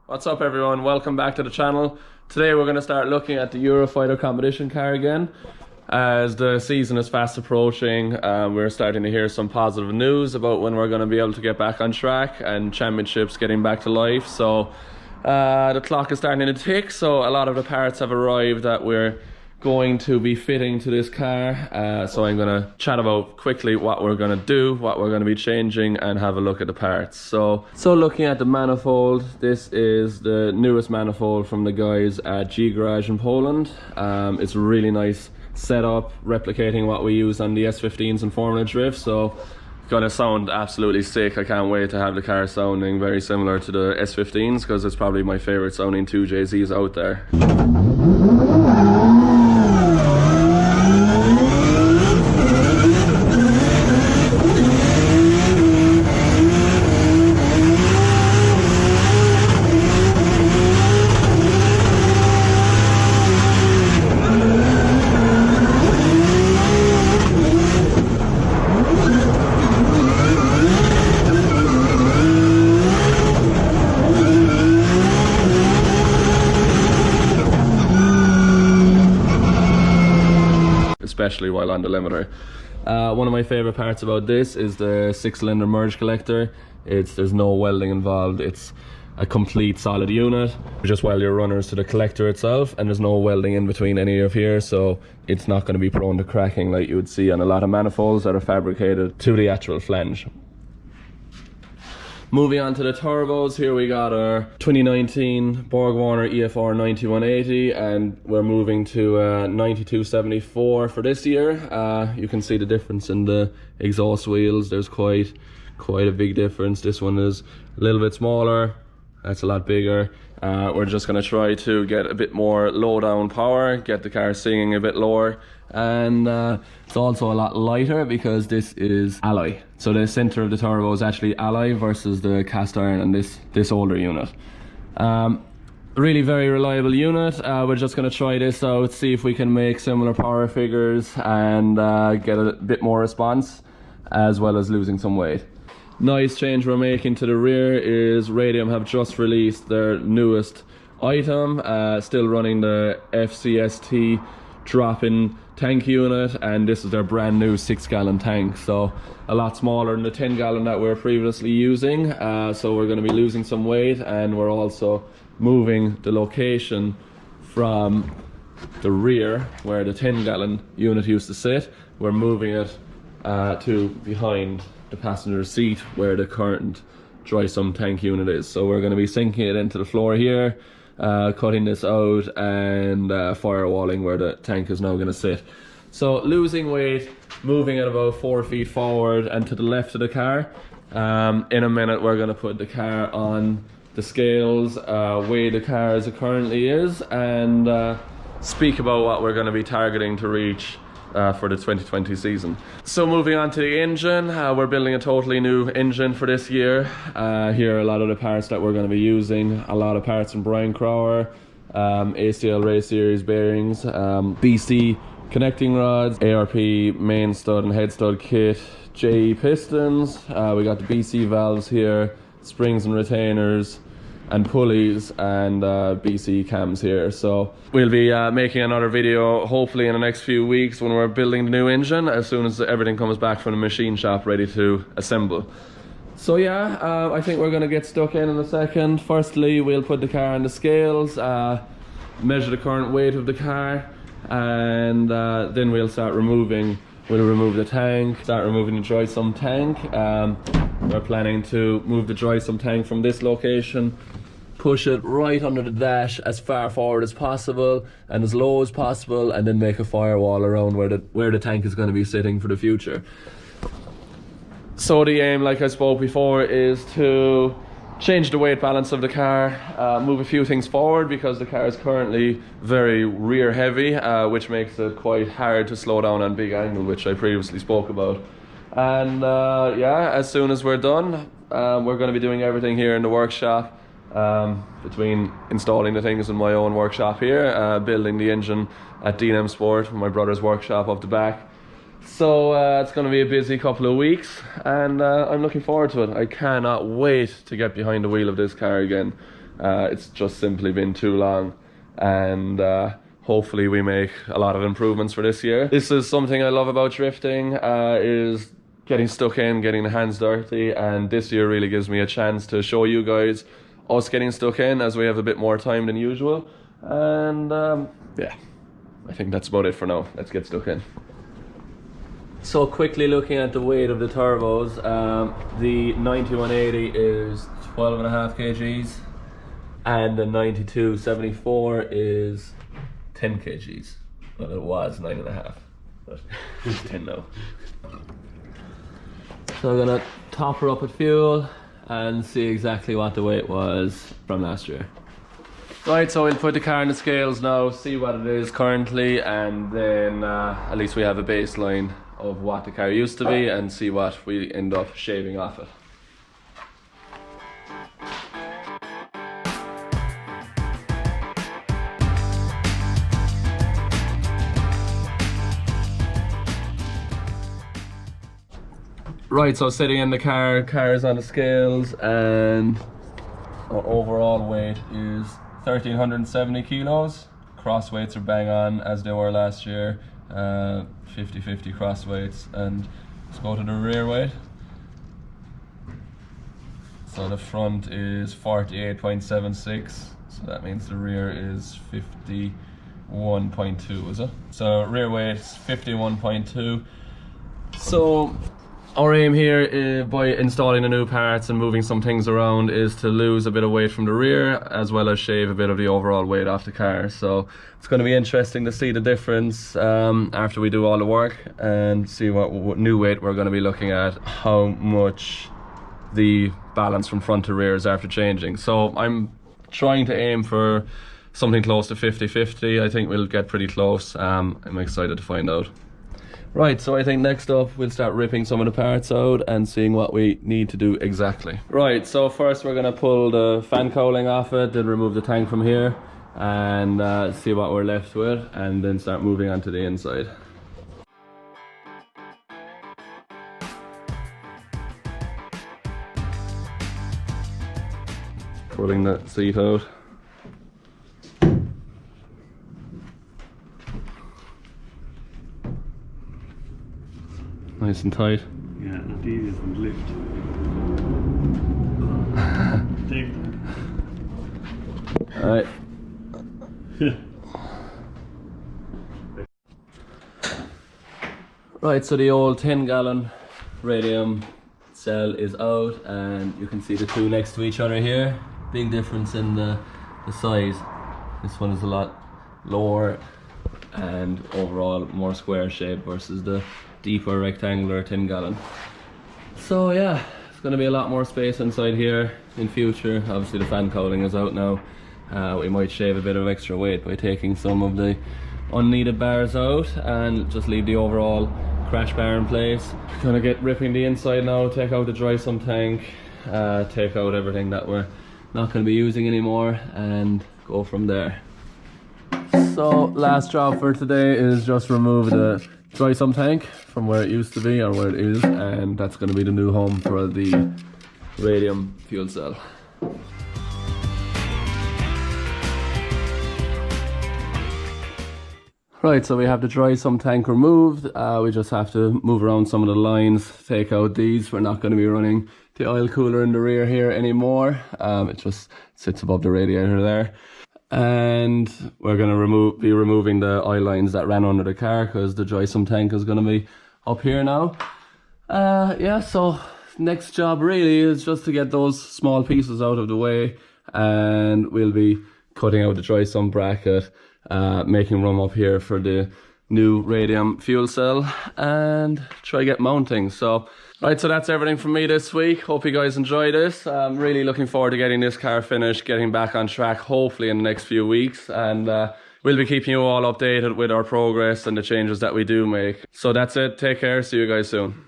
What's up everyone, welcome back to the channel. Today we're going to start looking at the Eurofighter competition car again. As the season is fast approaching, we're starting to hear some positive news about when we're going to be able to get back on track and championships getting back to life. So the clock is starting to tick, so a lot of the parts have arrived that we're going to be fitting to this car. So I'm going to chat about quickly what we're going to do, what we're going to be changing, and have a look at the parts. So looking at the manifold, this is the newest manifold from the guys at G Garage in Poland. It's a really nice setup, replicating what we use on the S15s and Formula Drift. So it's gonna sound absolutely sick. I can't wait to have the car sounding very similar to the S15s, because it's probably my favorite sounding 2JZs out there. Especially while on the limiter. One of my favorite parts about this is the 6-cylinder merge collector. There's no welding involved, it's a complete solid unit. Just weld your runners to the collector itself, and there's no welding in between any of here, so it's not going to be prone to cracking like you would see on a lot of manifolds that are fabricated to the actual flange. Moving on to the turbos, here we got our 2019 Borg Warner EFR 9180, and we're moving to 9274 for this year. You can see the difference in the exhaust wheels. There's quite a big difference. This one is a little bit smaller, that's a lot bigger. We're just going to try to get a bit more low down power, get the car singing a bit lower, and it's also a lot lighter because this is alloy. So the center of the turbo is actually alloy versus the cast iron and this older unit. Really very reliable unit. We're just going to try this out, see if we can make similar power figures and get a bit more response, as well as losing some weight. Nice change we're making to the rear is Radium have just released their newest item, still running the FCST drop-in tank unit, and this is their brand new 6-gallon tank, so a lot smaller than the 10-gallon that we're previously using. So we're going to be losing some weight, and we're also moving the location from the rear where the 10-gallon unit used to sit. We're moving it to behind the passenger seat where the current dry sump tank unit is. So we're going to be sinking it into the floor here, cutting this out, and firewalling where the tank is now going to sit. So losing weight, moving it about 4 feet forward and to the left of the car. In a minute we're going to put the car on the scales, weigh the car as it currently is, and speak about what we're going to be targeting to reach for the 2020 season. So moving on to the engine, we're building a totally new engine for this year. Here are a lot of the parts that we're going to be using. A lot of parts from Brian Crower, ACL Race Series bearings, BC connecting rods, ARP main stud and head stud kit, JE pistons. We got the BC valves here, springs and retainers, and pulleys, and BC cams here. So we'll be making another video hopefully in the next few weeks when we're building the new engine, as soon as everything comes back from the machine shop ready to assemble. So yeah, I think we're going to get stuck in a second. Firstly, we'll put the car on the scales, measure the current weight of the car, and then we'll remove the tank, start removing the dry sump tank. We're planning to move the dry sump tank from this location, push it right under the dash as far forward as possible and as low as possible, and then make a firewall around where the tank is going to be sitting for the future. So the aim, like I spoke before, is to change the weight balance of the car, move a few things forward, because the car is currently very rear heavy, which makes it quite hard to slow down on big angle, which I previously spoke about. And yeah, as soon as we're done, we're going to be doing everything here in the workshop, between installing the things in my own workshop here, building the engine at D&M Sport, my brother's workshop up the back. So it's going to be a busy couple of weeks, and I'm looking forward to it. I cannot wait to get behind the wheel of this car again. It's just simply been too long, and hopefully we make a lot of improvements for this year. This is something I love about drifting, is getting stuck in, getting the hands dirty, and this year really gives me a chance to show you guys us getting stuck in, as we have a bit more time than usual. And yeah, I think that's about it for now. Let's get stuck in. So quickly looking at the weight of the turbos, the 9180 is 12.5 kgs and the 9274 is 10 kgs. Well, it was 9.5, but it's 10 now. So I'm gonna top her up with fuel and see exactly what the weight was from last year. Right, so we'll put the car on the scales now, see what it is currently, and then at least we have a baseline of what the car used to be and see what we end up shaving off it. Right, so sitting in the car is on the scales, and our overall weight is 1370 kilos. Cross weights are bang on as they were last year, 50-50 cross weights. And let's go to the rear weight. So the front is 48.76, so that means the rear is 51.2, is it? So rear weight is 51.2. So our aim here, by installing the new parts and moving some things around, is to lose a bit of weight from the rear as well as shave a bit of the overall weight off the car. So it's going to be interesting to see the difference after we do all the work and see what new weight we're going to be looking at, how much the balance from front to rear is after changing. So I'm trying to aim for something close to 50-50. I think we'll get pretty close. I'm excited to find out. Right, so I think next up we'll start ripping some of the parts out and seeing what we need to do exactly. Right, so first we're going to pull the fan cowling off it, then remove the tank from here and see what we're left with, and then start moving on to the inside. Pulling the seat out. Nice and tight. Yeah, not the easiest one to lift. Take that. Alright. Right, so the old 10-gallon radium cell is out, and you can see the two next to each other here. Big difference in the size. This one is a lot lower and overall more square shape versus the deeper rectangular 10-gallon. So yeah, it's going to be a lot more space inside here in future. Obviously the fan cowling is out now. We might shave a bit of extra weight by taking some of the unneeded bars out and just leave the overall crash bar in place. Gonna get ripping the inside now, take out the dry sump tank, take out everything that we're not going to be using anymore, and go from there. So last job for today is just remove the dry sump tank from where it used to be, or where it is, and that's going to be the new home for the radium fuel cell. Right, so we have the dry sump tank removed. We just have to move around some of the lines, take out these. We're not going to be running the oil cooler in the rear here anymore. It just sits above the radiator there. And we're going to be removing the oil lines that ran under the car, because the dry sump tank is going to be up here now. Yeah, so next job really is just to get those small pieces out of the way, and we'll be cutting out the dry sump bracket, making room up here for the new radium fuel cell, and try get mounting. So right, so that's everything from me this week. Hope you guys enjoy this. I'm really looking forward to getting this car finished, getting back on track hopefully in the next few weeks, and we'll be keeping you all updated with our progress and the changes that we do make. So that's it, take care, see you guys soon.